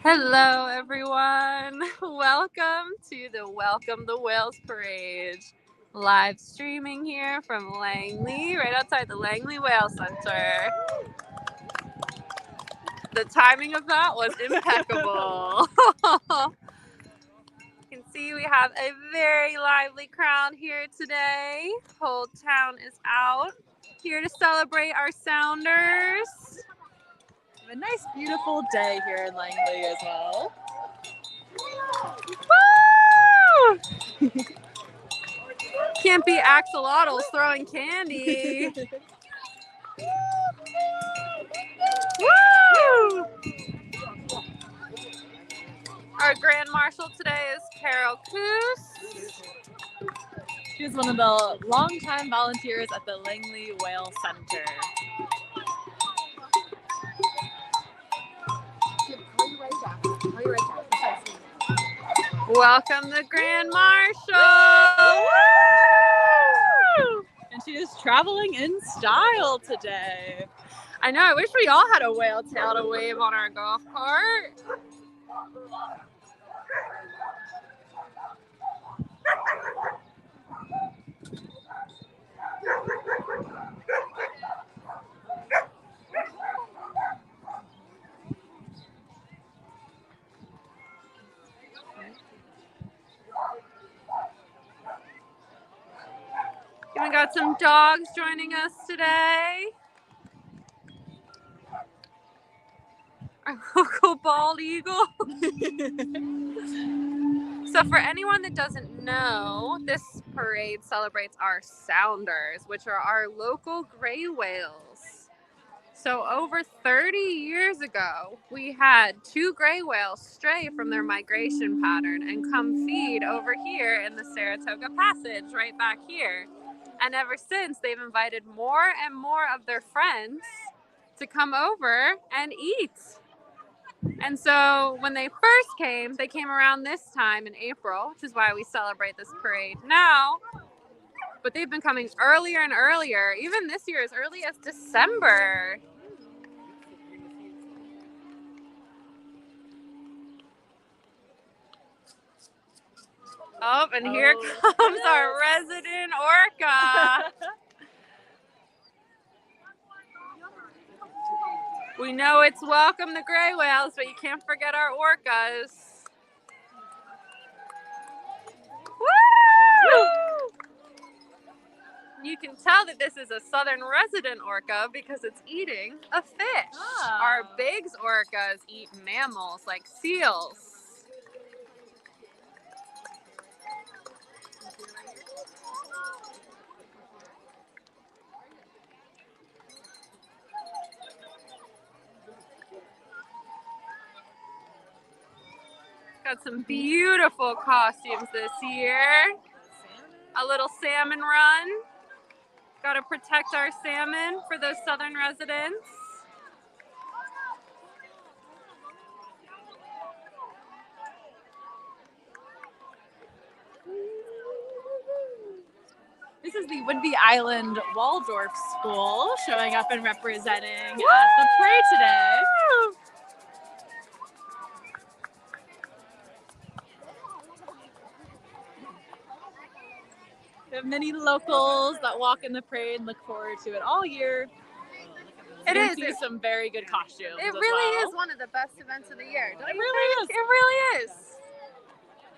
Hello, everyone. Welcome to the Welcome the Whales Parade. Live streaming here from Langley, right outside the Langley Whale Center. The timing of that was impeccable. You can see we have a very lively crowd here today. Whole town is out here to celebrate our Sounders. A nice, beautiful day here in Langley as well. Woo! Can't be axolotls throwing candy. Woo! Our Grand Marshal today is Carol Coos. She's one of the longtime volunteers at the Langley Whale Center. Welcome the Grand Marshal. Woo! And she is traveling in style today. I know, I wish we all had a whale tail to wave on our golf cart. We got some dogs joining us today. Our local bald eagle. So for anyone that doesn't know, this parade celebrates our Sounders, which are our local gray whales. So over 30 years ago, we had 2 gray whales stray from their migration pattern and come feed over here in the Saratoga Passage, right back here. And ever since, they've invited more and more of their friends to come over and eat. And so when they first came, they came around this time in April, which is why we celebrate this parade now. But they've been coming earlier and earlier, even this year as early as December. Oh, and here comes our resident orca. We know it's welcome the gray whales, but you can't forget our orcas. Woo! You can tell that this is a southern resident orca because it's eating a fish. Oh. Our Biggs orcas eat mammals like seals. Got some beautiful costumes this year. A little salmon run. Got to protect our salmon for those southern residents. This is the Whidbey Island Waldorf School showing up and representing at the parade today. We have many locals that walk in the parade and look forward to it all year. It is. See some very good costumes. It really is one of the best events of the year. Don't It you really think? is. It really is.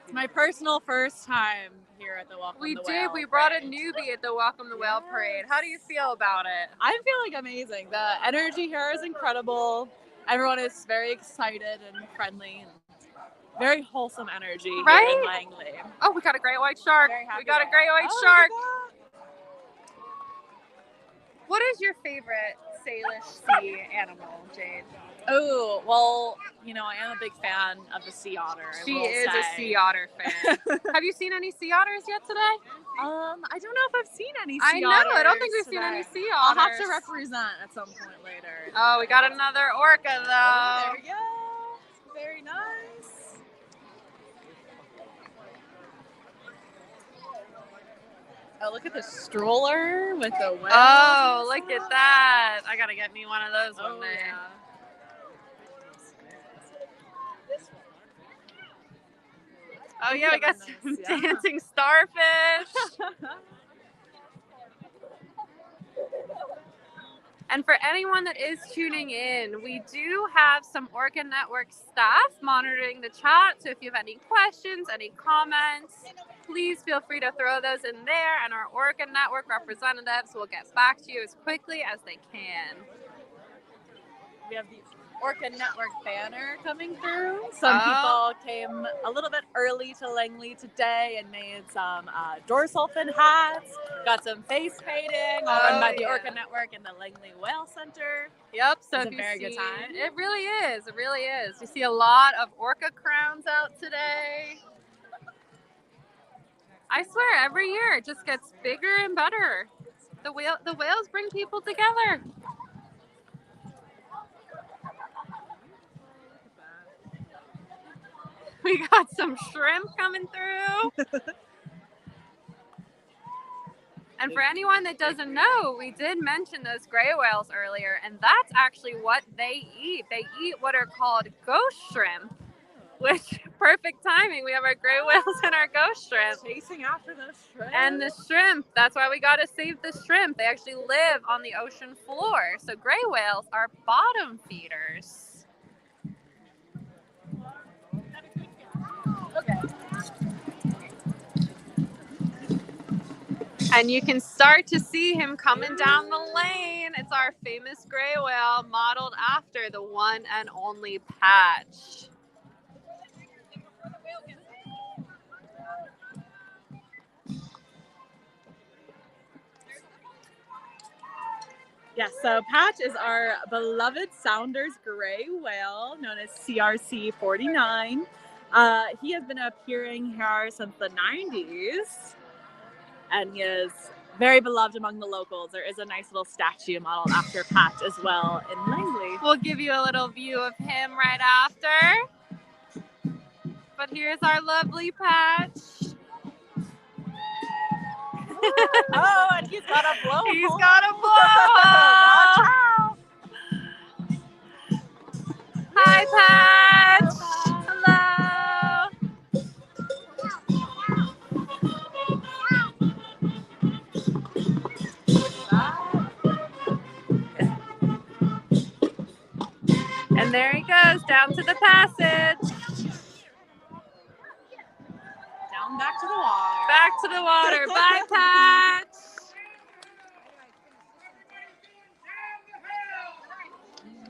It's my personal first time here at the Welcome We the did. Whale We brought a Parade. newbie at the Welcome the Whale Parade. How do you feel about it? I'm feeling amazing. The energy here is incredible. Everyone is very excited and friendly and very wholesome energy Right? here in Langley. Oh, we got a great white shark. Very happy We got a there. great white Oh, shark. look What is your favorite Salish sea animal, Jade? at that. Oh, well, I am a big fan of the sea otter. She is a sea otter fan. Have you seen any sea otters yet today? I don't know if I've seen any I sea know. otters I don't think we've seen today. any sea I'll otters. have to represent at some point later. Oh, we got another orca Oh, though. there we go. Very nice. Oh, look at the stroller with the whales. Oh, look at that. I gotta get me one of those one Oh, day. yeah. Oh yeah, we got some Yeah. dancing starfish. And for anyone that is tuning in, we do have some Orca Network staff monitoring the chat. So if you have any questions, any comments, please feel free to throw those in there, and our Orca Network representatives will get back to you as quickly as they can. We have the Orca Network banner coming through. Some people came a little bit early to Langley today and made some dorsal fin hats, got some face painting, all run by the Orca Network and the Langley Whale Center. Yep, so it's a very good time. It really is. It really is. You see a lot of orca crowns out today. I swear, every year it just gets bigger and better. The whales bring people together. We got some shrimp coming through. And for anyone that doesn't know, we did mention those gray whales earlier, and that's actually what they eat. They eat what are called ghost shrimp, which, perfect timing. We have our gray whales and our ghost shrimp. Chasing after those shrimp. And the shrimp, that's why we got to save the shrimp. They actually live on the ocean floor. So gray whales are bottom feeders. Okay. And you can start to see him coming down the lane. It's our famous gray whale, modeled after the one and only Patch. Yes, so Patch is our beloved Sounders gray whale, known as CRC 49. He has been appearing here since the 90s, and he is very beloved among the locals. There is a nice little statue modeled after Patch as well in Langley. We'll give you a little view of him right after. But here's our lovely Patch. Oh, and he's got a blowhole. He's got a blowhole. Watch out. Hi, Patch. Hello. And there he goes, down to the passage. Down back to the water. Back to the water. Bye, Patch.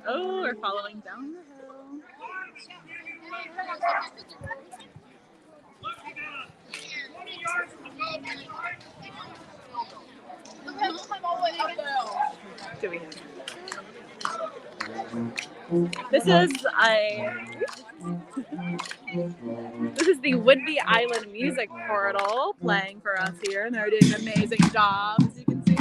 Oh, we're following down the hill. This is the Whidbey Island Music Portal playing for us here, and they're doing an amazing job, as you can see.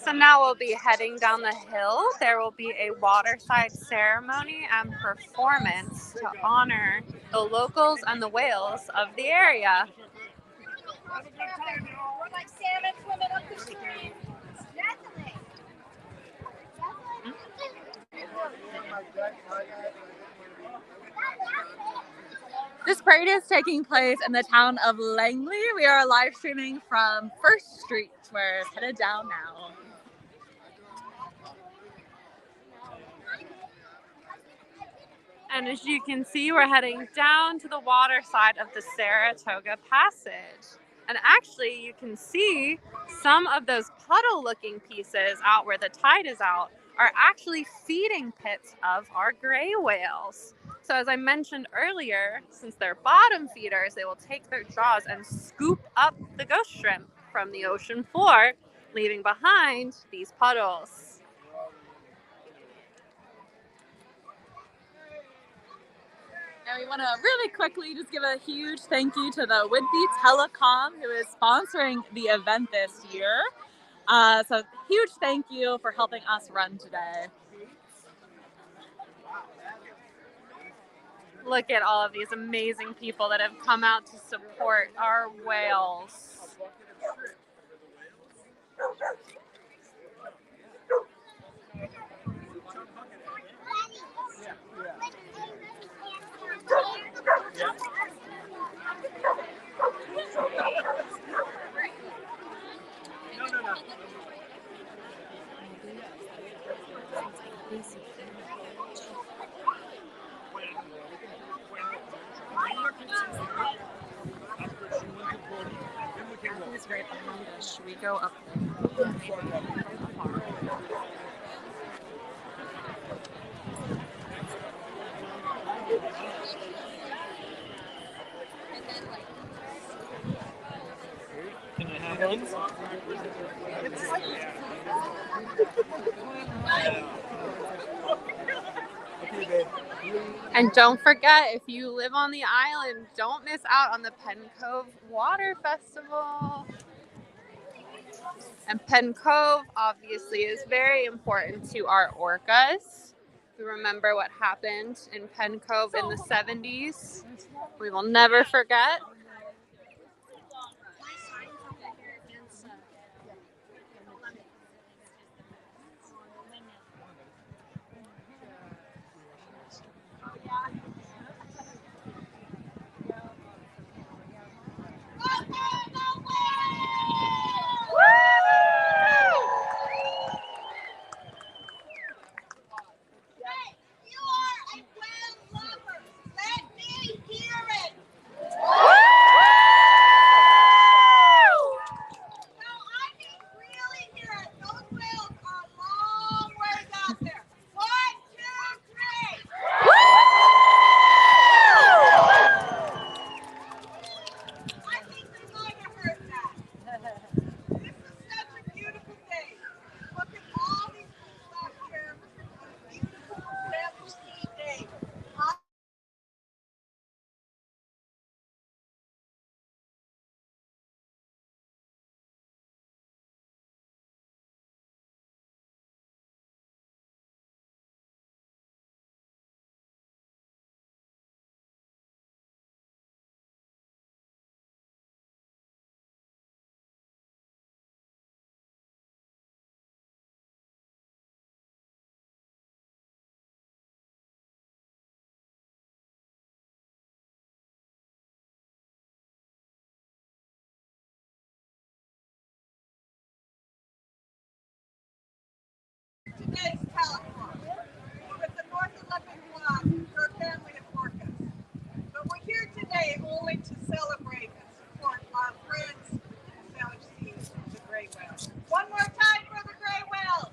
So now we'll be heading down the hill. There will be a waterside ceremony and performance to honor the locals and the whales of the area. We're like salmon swimming up the stream. Definitely. This parade is taking place in the town of Langley. We are live streaming from First Street. We're headed down now. And as you can see, we're heading down to the water side of the Saratoga Passage. And actually, you can see some of those puddle-looking pieces out where the tide is out are actually feeding pits of our gray whales. So as I mentioned earlier, since they're bottom feeders, they will take their jaws and scoop up the ghost shrimp from the ocean floor, leaving behind these puddles. And we want to really quickly just give a huge thank you to the Whitby Telecom, who is sponsoring the event this year. So huge thank you for helping us run today. Look at all of these amazing people that have come out to support our whales. He's right behind us. Should we go up there? Can I have one? And don't forget, if you live on the island, don't miss out on the Penn Cove Water Festival. And Penn Cove obviously is very important to our orcas. We remember what happened in Penn Cove in the 70s. We will never forget. Today's telecom with the North Olympic Club, her family of orcas. But we're here today only to celebrate and support our friends and fellow seas, the gray whales. One more time for the gray whales!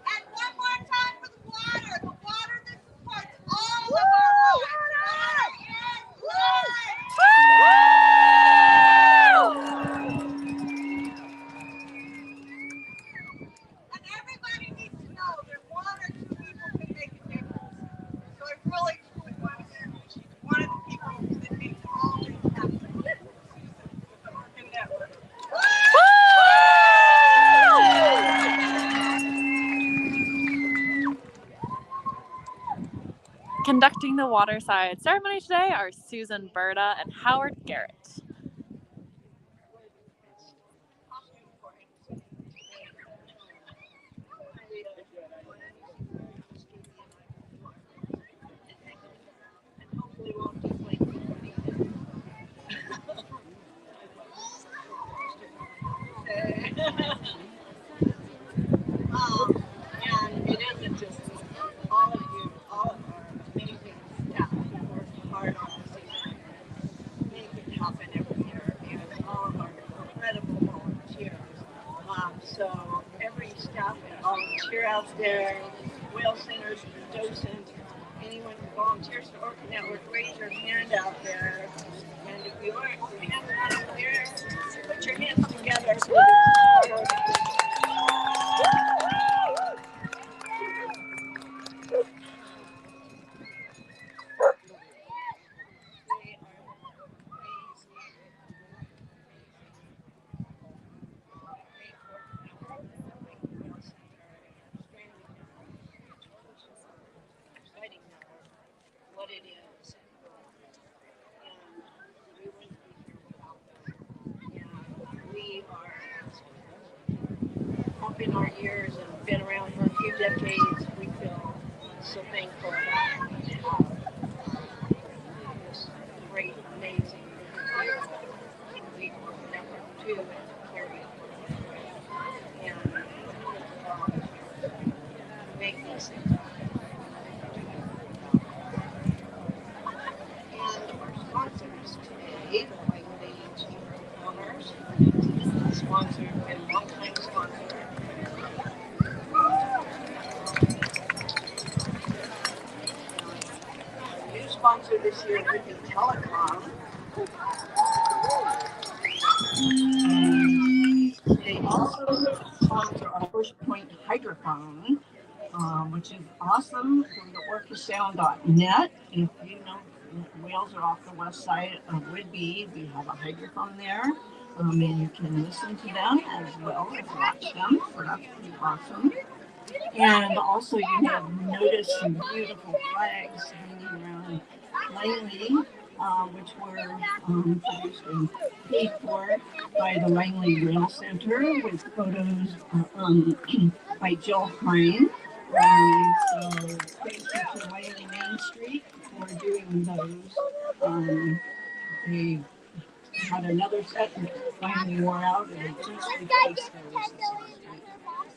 And one more time for the water that supports all of our lives. And everybody needs to know that one or two people can make a difference. So I really truly want to say one of the people that makes all the Conducting the waterside ceremony today are Susan Berta and Howard Garrett. And it isn't just all of you, all of our amazing staff who work hard on this event, make it happen every year, and all of our incredible volunteers. So every staff and volunteer out there, whale centers, docents, anyone who volunteers to Orca Network, raise your hand out there. And if you aren't, your hands not up there, put your hands together for this. What it is, and we wouldn't be here without them. And we are up in our years and been around for a few decades. We feel so thankful that we have this great, amazing elite network too, and carry it. And make these things happen. And our sponsors today, the Langley Chamber of Commerce, sponsor and longtime sponsor. Our new sponsor this year would be Telecom. They also sponsor our First Point Hydrophone, which is awesome from the orcasound.net. If you know whales are off the west side of Whidbey, we have a hydrophone there, and you can listen to them as well as watch them, so that's pretty awesome. And also you have noticed some beautiful flags hanging around Langley, which were produced and paid for by the Langley Rail Center with photos by Jill Hine. So thank you to Langley Main Street for doing those. They had another set and finally wore out and they just replaced those.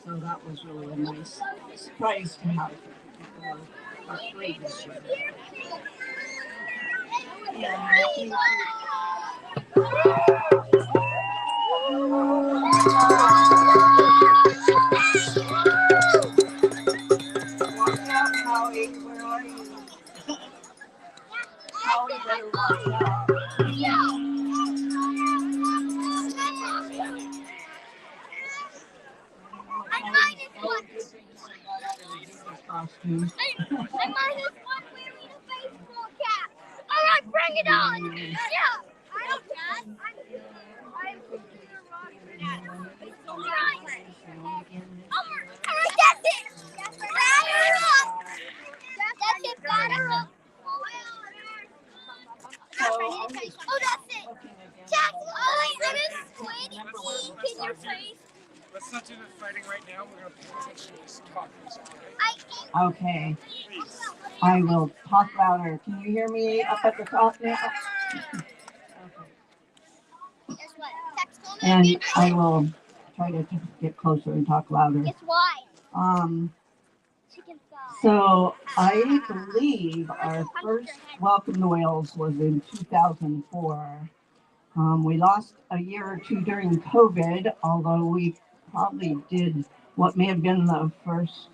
So that was really a nice surprise to have for free this year. Yeah, watch out, Howie. Where are you? Howie better watch out. Costume. I minus one wearing a baseball cap. All right, bring it on. Yeah. I don't know. I'm cooking a rock for that. All right. All right, that's it. Batter up. That's it, batter up. Oh, that's it. Jack, oh, I didn't squid ink in your face. Let's not do the fighting right now. We're going to pay attention to this talk. Okay. I will talk louder. Can you hear me up at the top now? Okay. And I will try to get closer and talk louder. Guess why? So I believe our first Welcome to Wales was in 2004. We lost a year or two during COVID, although we probably did what may have been the first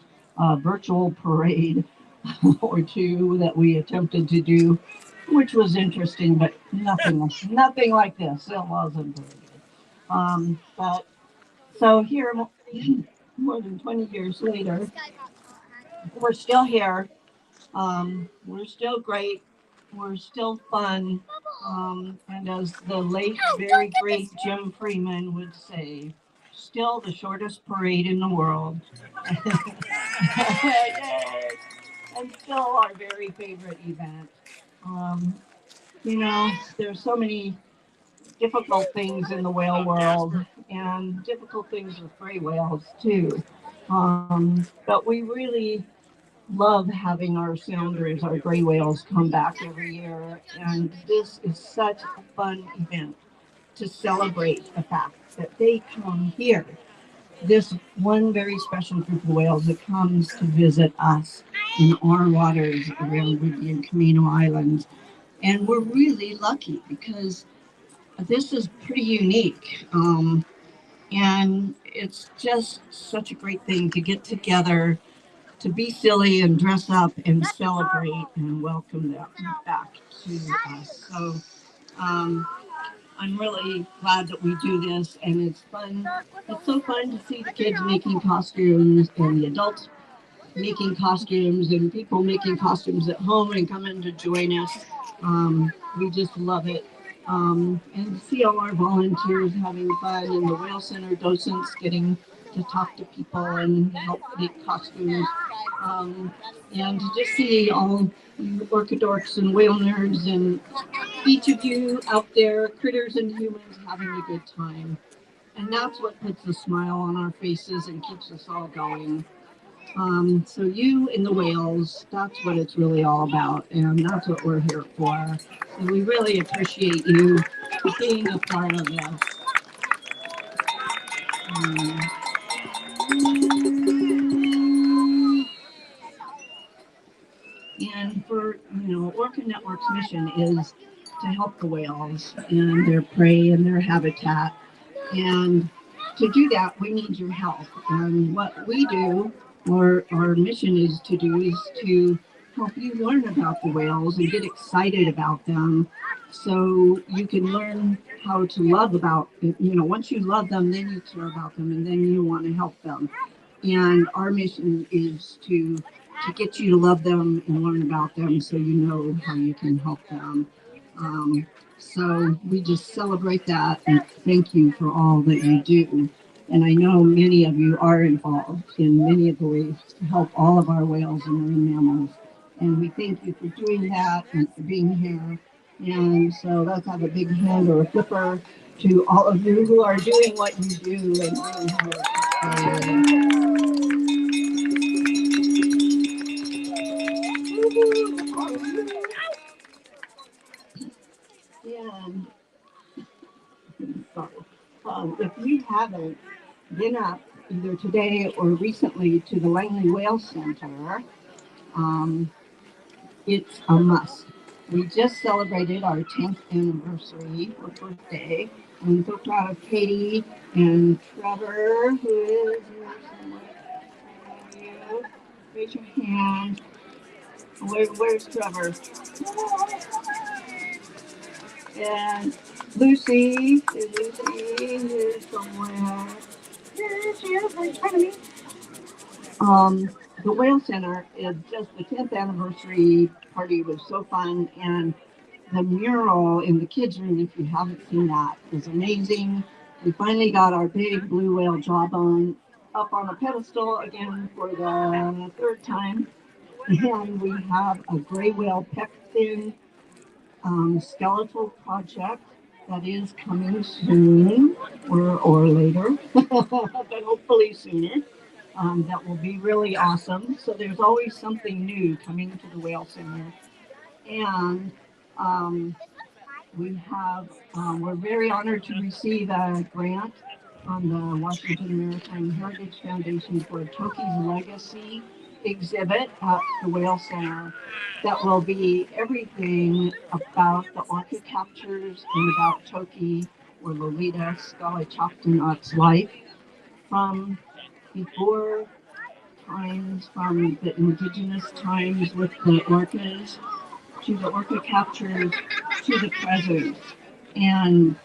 virtual parade or two that we attempted to do, which was interesting, but nothing like this. It wasn't very good. But so here, more than 20 years later, we're still here. We're still great. We're still fun. And as the late, very great Jim Freeman would say, still the shortest parade in the world. and still our very favorite event. Um, you know, there's so many difficult things in the whale world and difficult things with gray whales too. But we really love having our sounders, our gray whales come back every year. And this is such a fun event to celebrate the fact that they come here. This one very special group of whales that comes to visit us in our waters around Whidbey and Camino Islands. And we're really lucky because this is pretty unique. And it's just such a great thing to get together, to be silly and dress up and celebrate and welcome them back to us. So um, I'm really glad that we do this, and it's fun. It's so fun to see the kids making costumes and the adults making costumes and people making costumes at home and coming to join us. We just love it. And to see all our volunteers having fun and the Whale Center docents getting to talk to people and help make costumes. And to just see all you orchidorks and whale nerds and each of you out there, critters and humans, having a good time. And that's what puts a smile on our faces and keeps us all going. So you and the whales, that's what it's really all about, and that's what we're here for. And we really appreciate you being a part of this. Um, and for Orca Network's mission is to help the whales and their prey and their habitat. And to do that, we need your help. And what we do, or our mission is to do, is to help you learn about the whales and get excited about them so you can learn how to love about, once you love them, then you care about them and then you want to help them. And our mission is to get you to love them and learn about them so you know how you can help them. Um, so we just celebrate that and thank you for all that you do. And I know many of you are involved in many of the ways to help all of our whales and marine mammals. And we thank you for doing that and for being here. And so let's have a big hand or a flipper to all of you who are doing what you do and doing how and sorry. If you haven't been up either today or recently to the Langley Whale Center, um, it's a must. We just celebrated our 10th anniversary or birthday, and I'm so proud of Katie and Trevor, who is here somewhere. Raise your hand. Where's Trevor? And Lucy, is Lucy here somewhere? There she is, right in front of me. The Whale Center is just the 10th anniversary party was so fun, and the mural in the kids' room, if you haven't seen that, is amazing. We finally got our big blue whale jawbone up on a pedestal again for the third time, and we have a gray whale pec fin skeletal project that is coming soon or later, but hopefully sooner. That will be really awesome. So there's always something new coming to the Whale Center. And um, we're very honored to receive a grant from the Washington Maritime Heritage Foundation for a Toki's Legacy exhibit at the Whale Center that will be everything about the orca captures and about Toki or Lolita Scully Choctonauts life from before times, from the indigenous times with the orcas to the orca captures to the present. And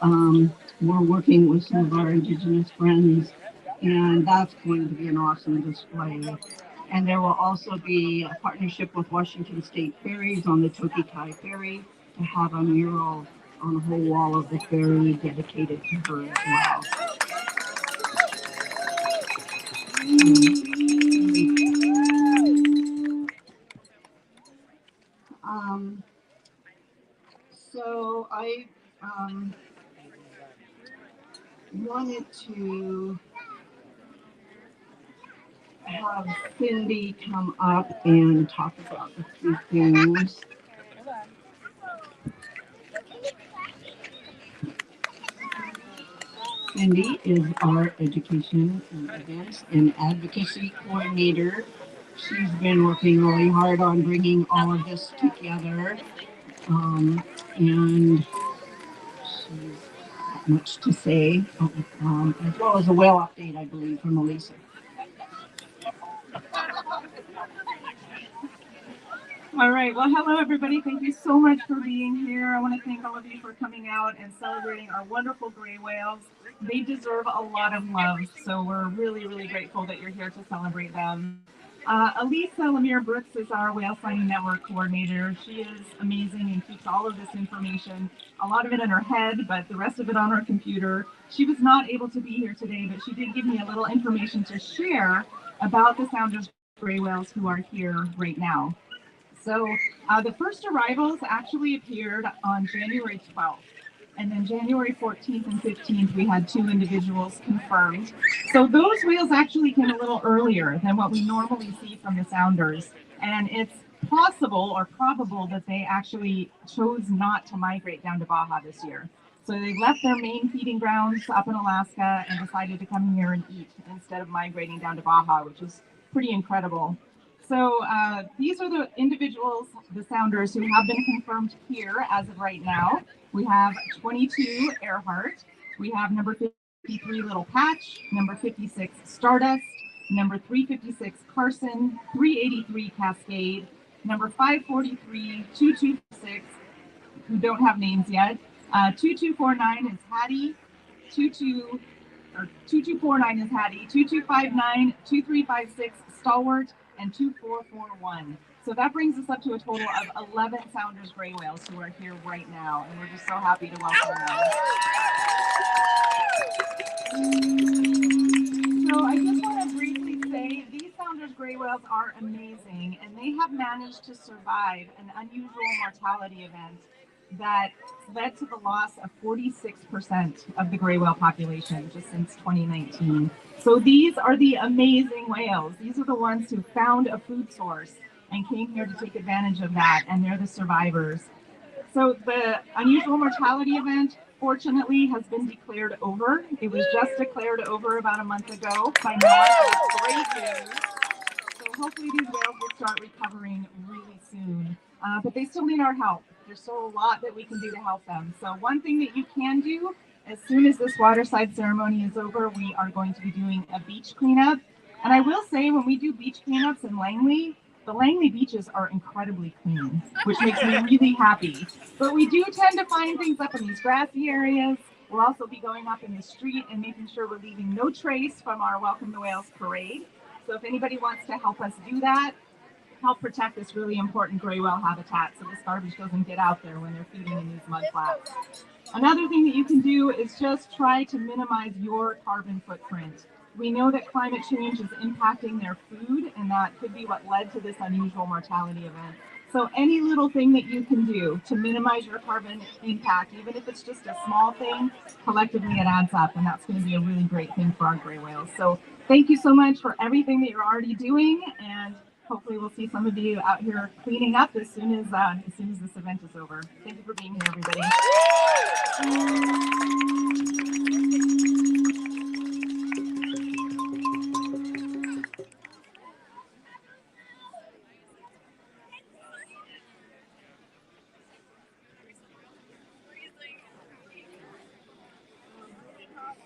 we're working with some of our indigenous friends, and that's going to be an awesome display. And there will also be a partnership with Washington State Ferries on the Toki Kai Ferry to have a mural on the whole wall of the ferry dedicated to her as well. Um, so I um, wanted to have Cindy come up and talk about a few things. Cindy is our education and events and advocacy coordinator. She's been working really hard on bringing all of this together, and she's got much to say, as well as a whale update, I believe, from Elisa. All right. Well, hello, everybody. Thank you so much for being here. I want to thank all of you for coming out and celebrating our wonderful gray whales. They deserve a lot of love, so we're really, really grateful that you're here to celebrate them. Elisa Lemire Brooks is our Whale Signing Network coordinator. She is amazing and keeps all of this information, a lot of it in her head, but the rest of it on her computer. She was not able to be here today, but she did give me a little information to share about the Sounders gray whales who are here right now. So the first arrivals actually appeared on January 12th. And then January 14th and 15th, we had two individuals confirmed. So those whales actually came a little earlier than what we normally see from the sounders. And it's possible or probable that they actually chose not to migrate down to Baja this year. So they left their main feeding grounds up in Alaska and decided to come here and eat instead of migrating down to Baja, which is pretty incredible. So these are the individuals, the sounders, who have been confirmed here as of right now. We have 22 Earhart. We have number 53 Little Patch, number 56 Stardust, number 356 Carson, 383 Cascade, number 543 2246, who don't have names yet. 2249 is Hattie, 2249 is Hattie, 2259, 2356 Stalwart, and 2441. So that brings us up to a total of 11 Sounders gray whales who are here right now, and we're just so happy to welcome them. So I just want to briefly say these Sounders gray whales are amazing, and they have managed to survive an unusual mortality event that led to the loss of 46% of the gray whale population just since 2019. So these are the amazing whales. These are the ones who found a food source and came here to take advantage of that, and they're the survivors. So the unusual mortality event, fortunately, has been declared over. It was just declared over about a month ago by NOAA. So great news. So hopefully these whales will start recovering really soon. But they still need our help. There's still a lot that we can do to help them. So one thing that you can do, as soon as this waterside ceremony is over, we are going to be doing a beach cleanup. And I will say, when we do beach cleanups in Langley, the Langley beaches are incredibly clean, which makes me really happy. But we do tend to find things up in these grassy areas. We'll also be going up in the street and making sure we're leaving no trace from our Welcome the Whales parade. So if anybody wants to help us do that, help protect this really important gray whale habitat so this garbage doesn't get out there when they're feeding in these mud flats. Another thing that you can do is just try to minimize your carbon footprint. We know that climate change is impacting their food, and that could be what led to this unusual mortality event. So any little thing that you can do to minimize your carbon impact, even if it's just a small thing, collectively it adds up, and that's going to be a really great thing for our gray whales. So thank you so much for everything that you're already doing, and hopefully we'll see some of you out here cleaning up as soon as this event is over. Thank you for being here, everybody.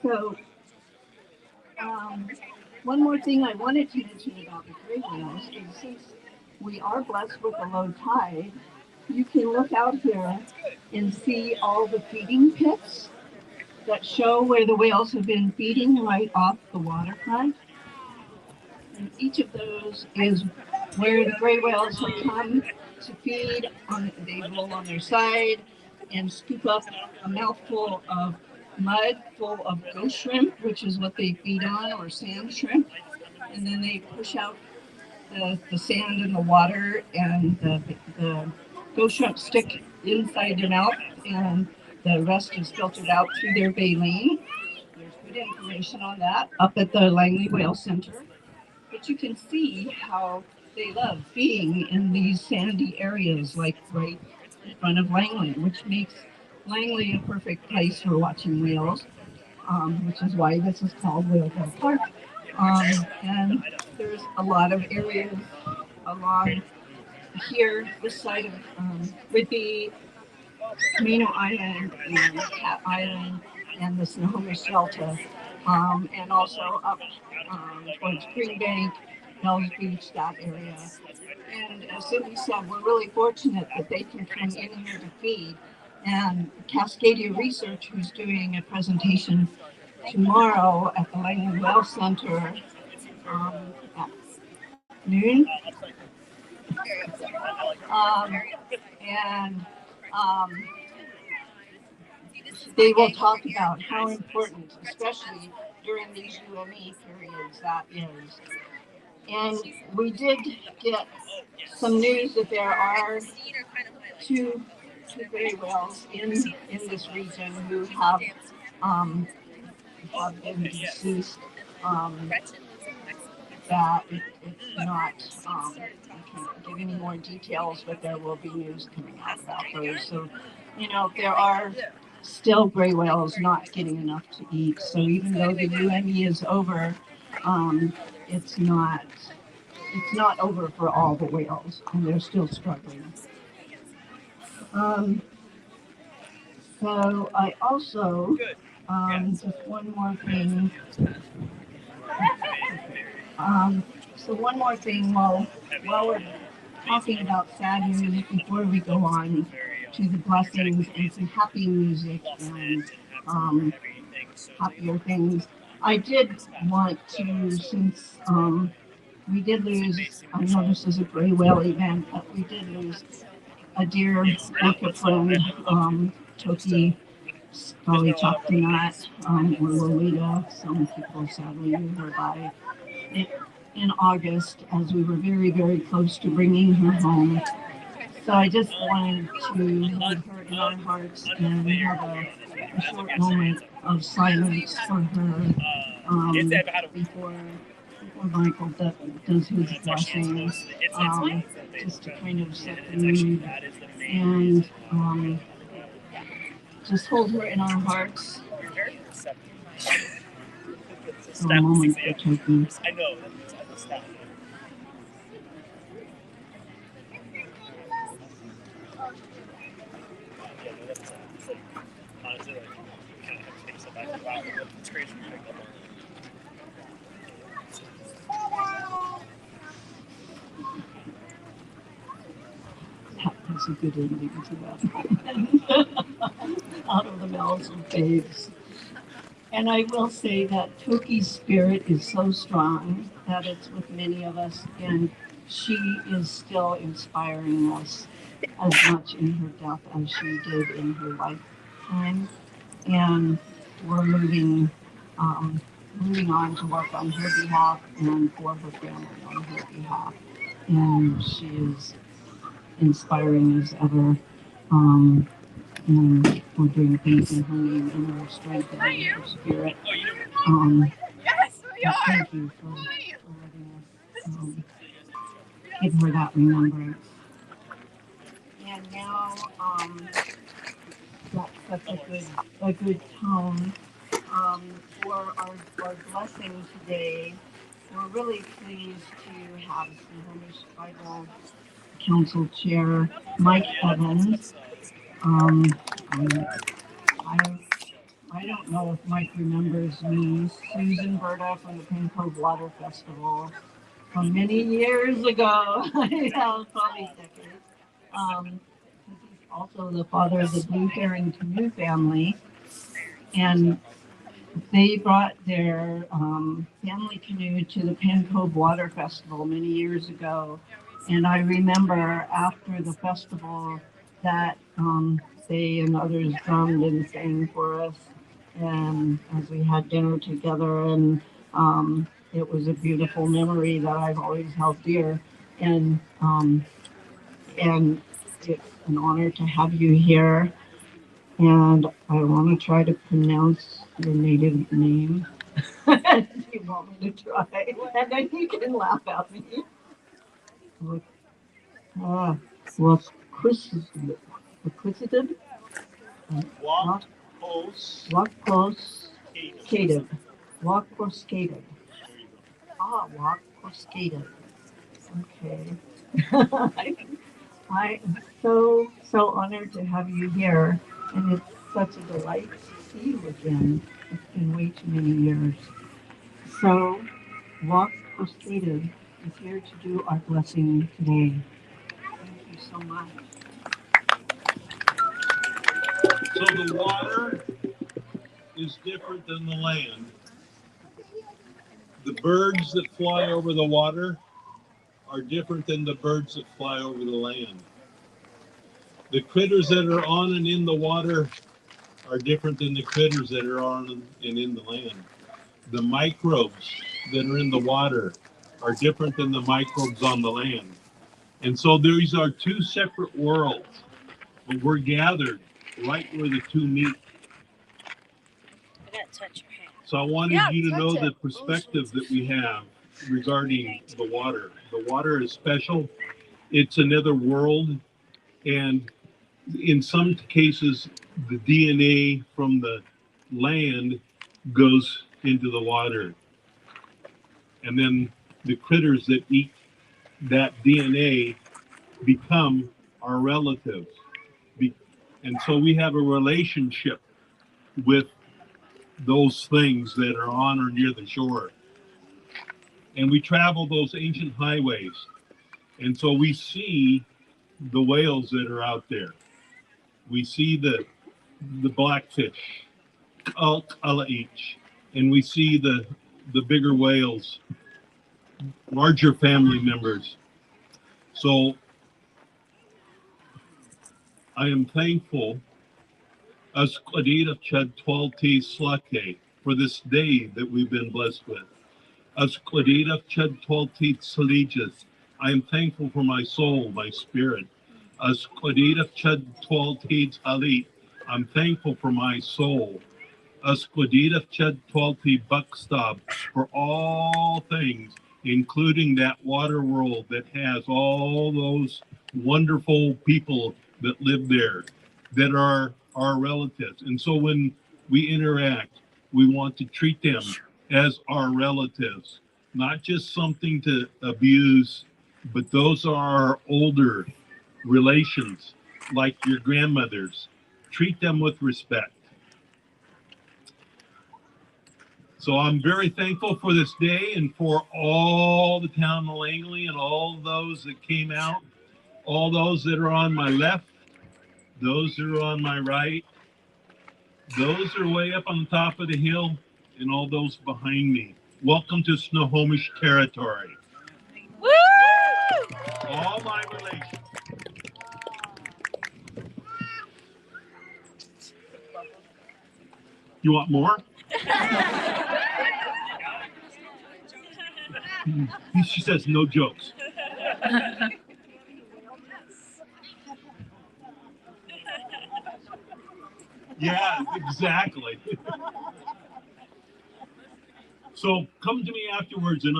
So, one more thing I wanted to mention about the gray whales is, since we are blessed with a low tide, you can look out here and see all the feeding pits that show where the whales have been feeding right off the waterfront. And each of those is where the gray whales have come to feed. They roll on their side and scoop up a mouthful of mud full of ghost shrimp, which is what they feed on, or sand shrimp. And then they push out the sand and the water, and the ghost shrimp stick inside their mouth, and the rest is filtered out through their baleen. There's good information on that up at the Langley Whale Center. But you can see how they love being in these sandy areas, like right in front of Langley, which makes Langley a perfect place for watching whales, which is why this is called Whale Park. And there's a lot of areas along here, this side of would be Camino Island and Cat Island and the Snohomish Delta, and also up towards Green Bank, Bells Beach, that area. And as Cindy said, we're really fortunate that they can come in here to feed. And Cascadia Research, who's doing a presentation tomorrow at the Langley Well Center at noon. And they will talk about how important, especially during these UME periods, that is. And we did get some news that there are two gray whales in this region who have been deceased. That it's not, I can't give any more details, but there will be news coming out about those. So, there are still gray whales not getting enough to eat. So even though the UME is over, it's not over for all the whales, and they're still struggling. So I also, just one more thing. So one more thing while we're talking about sad music before we go on to the blessings and some happy music and happier things. I did want to, since we did lose, I know this is a gray whale event, but we did lose a dear orchid friend, Toki Scully Choctonut, or Lolita. Some people sadly knew her by in August, as we were very, very close to bringing her home. So I just wanted to hold her in our hearts and have a short moment of silence for her before Michael does his blessing, just to kind of set the mood and just hold her in our hearts. A moment for Toki. I know. That's a good ending to that. Out of the mouths of babes. And I will say that Toki's spirit is so strong that it's with many of us, and she is still inspiring us as much in her death as she did in her lifetime. And we're moving on to work on her behalf and for her family on her behalf. And she is inspiring as ever. And we're doing things in her name and her strength and her spirit. Yes, we are. Thank you for letting us give her that remembrance. And now that's such a good tone for our blessing today. We're really pleased to have Snohomish Bible Council Chair Mike Evans. I don't know if Mike remembers me, Susan Berta from the Pine Cove Water Festival from many years ago. Yeah, probably decades. He's also the father of the Blue Heron Canoe family, and they brought their family canoe to the Pine Cove Water Festival many years ago. And I remember after the festival that they and others drummed and sang for us, and as we had dinner together, and it was a beautiful memory that I've always held dear. And it's an honor to have you here. And I want to try to pronounce your native name. Do you want me to try? And then you can laugh at me. Look, ah, was acquisitive, Walk-post-cative. Walk-post-cative. Walk-post-cative. Okay. I am so honored to have you here, and it's such a delight to see you again. It's been way too many years. So, Walk Prostrated is here to do our blessing today. Thank you so much. So the water is different than the land. The birds that fly over the water are different than the birds that fly over the land. The critters that are on and in the water are different than the critters that are on and in the land. The microbes that are in the water are different than the microbes on the land. And so these are two separate worlds, but we're gathered right where the two meet. I gotta touch your hand. So I wanted you to know the perspective that we have regarding the water. The water is special. It's another world. And in some cases, the DNA from the land goes into the water. And then the critters that eat that DNA become our relatives. And so we have a relationship with those things that are on or near the shore. And we travel those ancient highways. And so we see the whales that are out there. We see the blackfish, each, and we see the bigger whales, larger family members. So I am thankful as Qadira Chad 12T Slake for this day that we've been blessed with. As Qadira Chad 12T Salijas, I am thankful for my soul, my spirit. As Qadira Chad 12T Talit, I'm thankful for my soul. As Qadira Chad 12T Buckstab, for all things, including that water world that has all those wonderful people that live there that are our relatives. And so when we interact, we want to treat them as our relatives, not just something to abuse, but those are our older relations, like your grandmothers. Treat them with respect. So I'm very thankful for this day and for all the town of Langley and all those that came out, all those that are on my left, those that are on my right, those are way up on the top of the hill, and all those behind me. Welcome to Snohomish territory. Woo! All my relations. You want more? She says no jokes. Yeah, exactly. So come to me afterwards, and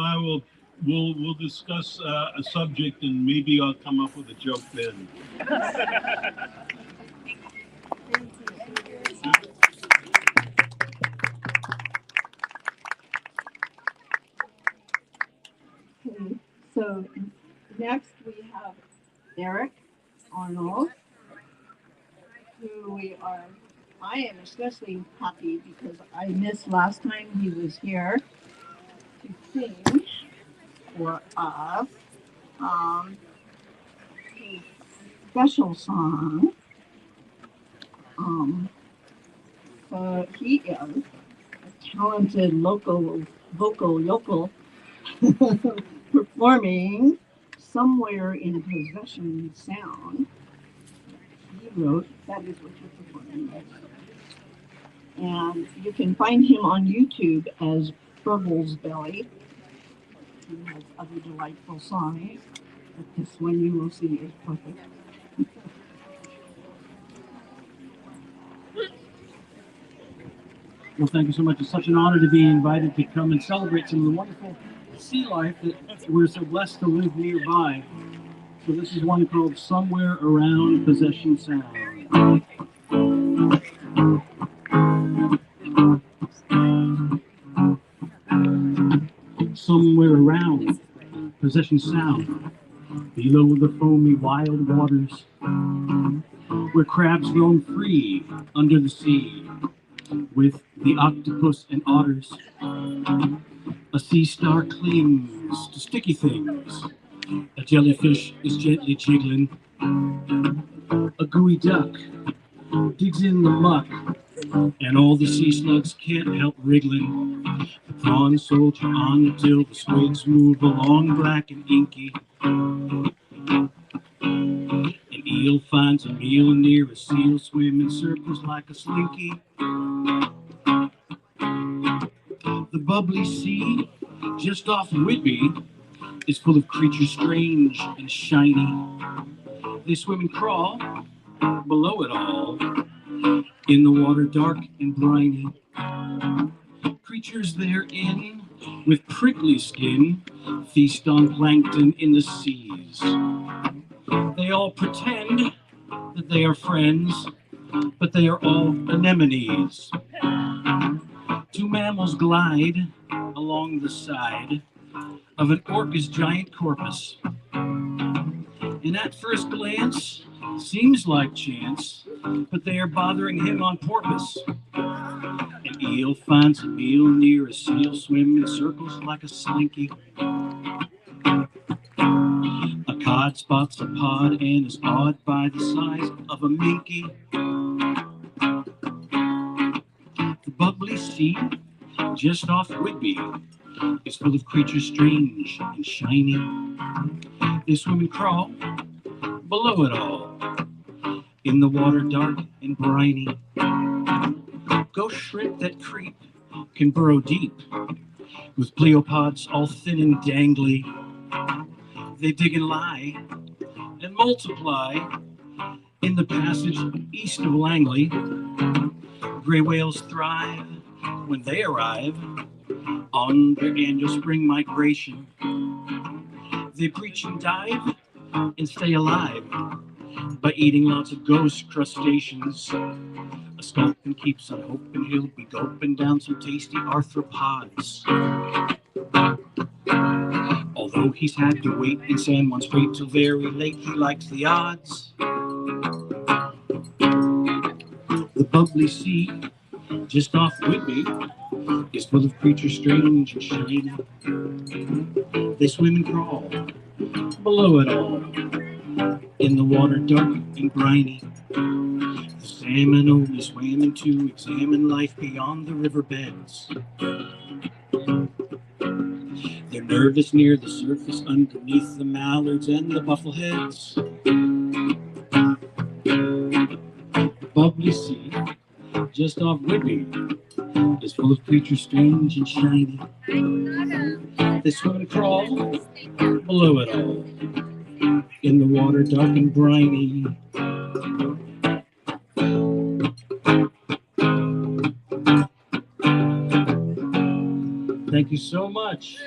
we'll discuss a subject, and maybe I'll come up with a joke then. Okay, so next we have Eric Arnold, I am especially happy because I missed last time he was here to sing for us his special song. So he is a talented local vocal yokel performing Somewhere in Possession Sound. He wrote, that is what you're performing. And you can find him on YouTube as Burgle's Belly. He has other delightful songs, but this one you will see is perfect. Well, thank you so much. It's such an honor to be invited to come and celebrate some of the wonderful sea life that we're so blessed to live nearby. So this is one called Somewhere Around Possession Sound. Somewhere around Possession Sound, below the foamy wild waters, where crabs roam free under the sea, with the octopus and otters. A sea star clings to sticky things. A jellyfish is gently jiggling. A gooey duck digs in the muck, and all the sea slugs can't help wriggling. The prawns soldier on until the squids move along black and inky. An eel finds a meal near a seal, swimming circles like a slinky. The bubbly sea, just off Whitby, is full of creatures strange and shiny. They swim and crawl below it all, in the water dark and briny. Creatures therein with prickly skin feast on plankton in the seas. They all pretend that they are friends, but they are all anemones. Two mammals glide along the side of an orca's giant corpus. And at first glance, seems like chance, but they are bothering him on purpose. An eel finds a meal near a seal, swimming in circles like a slinky. A cod spots a pod and is awed by the size of a minky. The bubbly sea, just off Whitby, is full of creatures strange and shiny. They swim and crawl below it all, in the water dark and briny. Ghost shrimp that creep can burrow deep, with pleopods all thin and dangly. They dig and lie and multiply in the passage east of Langley. Gray whales thrive when they arrive on their annual spring migration. They breach and dive and stay alive by eating lots of ghost crustaceans. A sculpin keeps on hoping he'll be gulping down some tasty arthropods. Although he's had to wait in San Juan Strait till very late, he likes the odds. The bubbly sea, just off Whitby, is full of creatures strange and shiny. They swim and crawl below it all, in the water dark and briny. The salmon only swam in to examine life beyond the riverbeds. They're nervous near the surface underneath the mallards and the buffleheads. The bubbly sea, just off Whitby, is full of creatures strange and shiny. They swim and crawl below it all, in the water dark and briny. Thank you so much.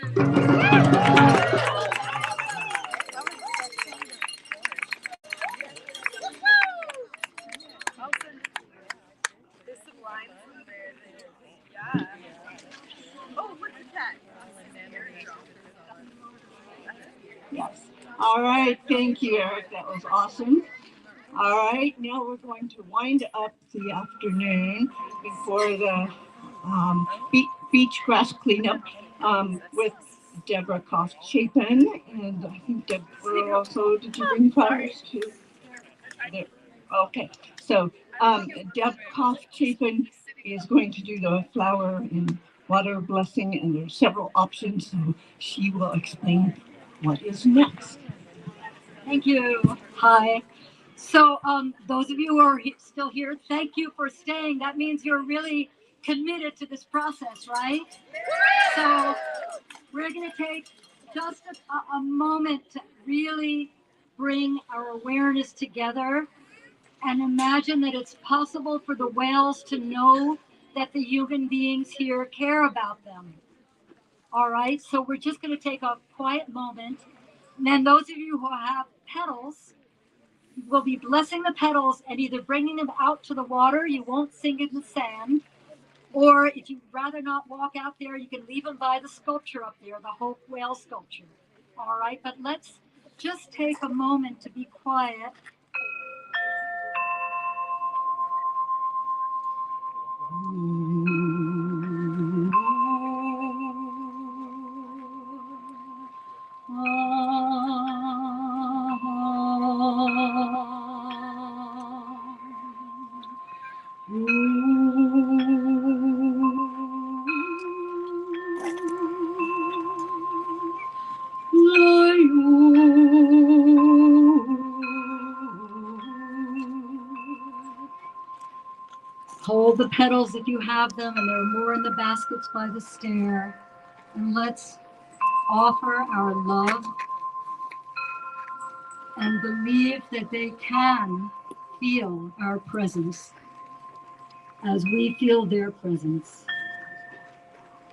Yes. All right. Thank you, Eric. That was awesome. All right. Now we're going to wind up the afternoon before the beach grass cleanup with Deborah Koff-Chapin. And I think Deborah also, did you bring flowers too? Okay. So Deb Koff-Chapin is going to do the flower and water blessing, and there's several options. So she will explain what is next. Thank you. Hi. So those of you who are still here, thank you for staying. That means you're really committed to this process, right? So we're going to take just a moment to really bring our awareness together and imagine that it's possible for the whales to know that the human beings here care about them. All right, so we're just going to take a quiet moment. And then those of you who have petals will be blessing the petals and either bringing them out to the water, you won't sink in the sand, or if you'd rather not walk out there, you can leave them by the sculpture up there, the Hope Whale sculpture. All right, but let's just take a moment to be quiet. Hold the petals if you have them, and there are more in the baskets by the stair. And let's offer our love and believe that they can feel our presence as we feel their presence.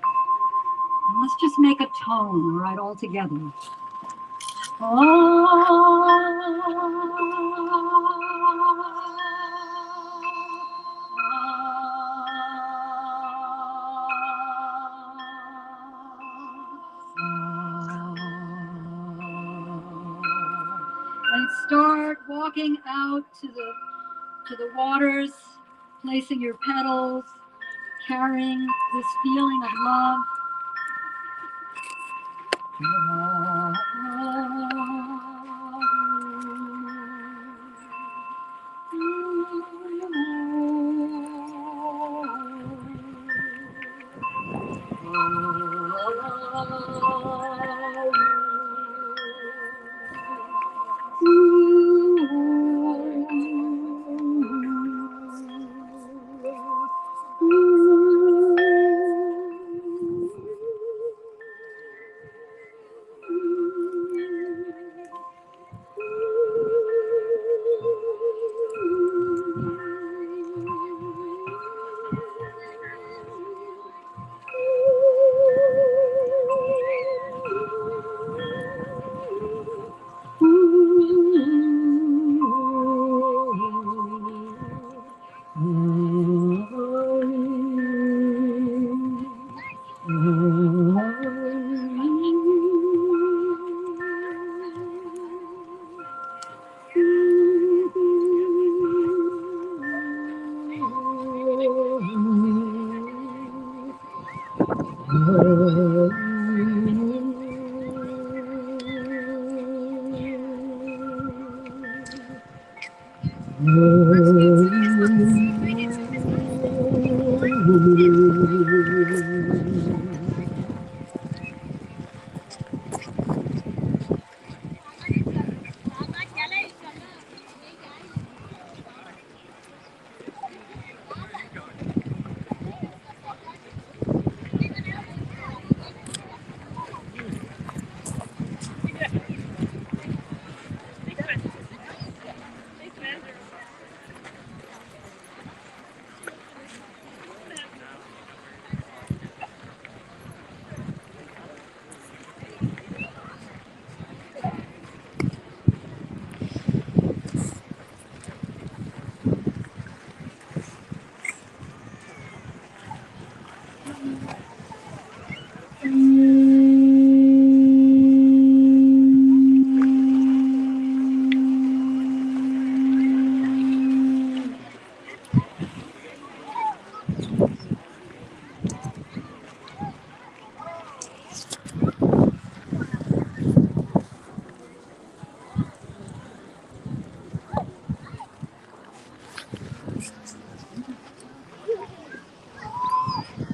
And let's just make a tone, all right, all together. And start walking out to the waters, placing your petals, carrying this feeling of love.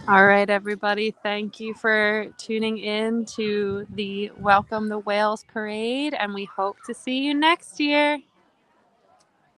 All right, everybody. Thank you for tuning in to the Welcome the Whales Parade, and we hope to see you next year.